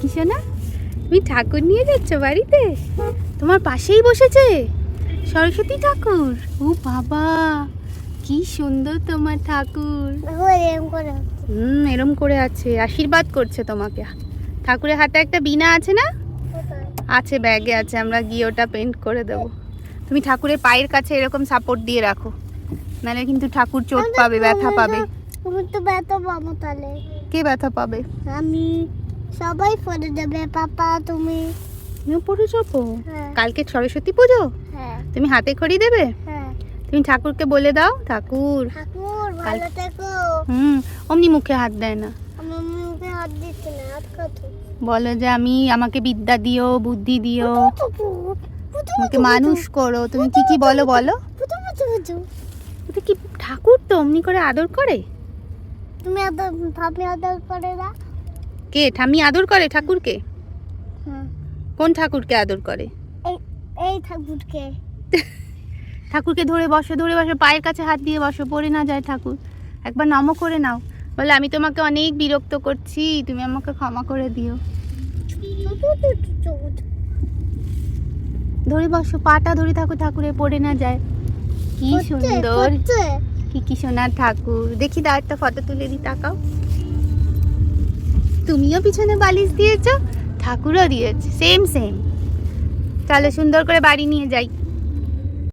কি শোনা, তুমি ঠাকুর নিয়ে যাচ্ছ বাড়িতে? তোমার পাশেই বসেছে সরস্বতী ঠাকুর। ও বাবা, কি সুন্দর তোমার ঠাকুর। এরম করে আছে, আশীর্বাদ করছে তোমাকে। ঠাকুরের হাতে একটা বীণা আছে না? আছে, ব্যাগে আছে, আমরা গিয়ে ওটা পেন্ট করে দেবো। তুমি ঠাকুরের পায়ের কাছে এরকম সাপোর্ট দিয়ে রাখো, নাহলে কিন্তু ঠাকুর চোট পাবে, ব্যথা পাবে। তুমি তো ব্যথা পাবো তাহলে। কে ব্যথা পাবে? আমি। সবাই পড়ে যাবে। পাপা তুমি? তুমিও পড়ে যাবো? হ্যাঁ। কালকে সরস্বতী পুজো, হ্যাঁ তুমি হাতে খড়ি দেবে? হ্যাঁ। তুমি ঠাকুরকে বলে দাও, ঠাকুর ঠাকুর ভালো থেকো। অমনি মুখে হাত দেয় না, আমার মুখে হাত দিচ্ছে না, হাত কত বলো যে আমাকে বিদ্যা দিও, বুদ্ধি দিও, আমাকে মানুষ করো। তুমি কি কি বলো বলো। ওটা কি ঠাকুর তো অমনি করে আদর করে? তুমি আদর, ভাবি আদর করে না? কে ঠাম্মি আদর করে ঠাকুরকে? হ্যাঁ। কোন ঠাকুরকে আদর করে? এই ঠাকুরকে। ঠাকুরকে ধরে বসো, ধরে বসো, পায়ের কাছে হাত দিয়ে বসো, পড়ে না যায় ঠাকুর। একবার নম করে নাও, বলে আমি তোমাকে অনেক বিরক্ত করছি, তুমি আমাকে ক্ষমা করে দিও। ধরে বসো, পাটা ধরে থাকো, ঠাকুরে পড়ে না যায়। কি সুন্দর, কি সোনার ঠাকুর। দেখি দাও, একটা ফটো তুলে দি, তাকাও। তুমিও পিছনে বালিশ দিয়েছো, ঠাকুরও দিয়েছে, সেম সেম। চলো সুন্দর করে বাড়ি নিয়ে যাই।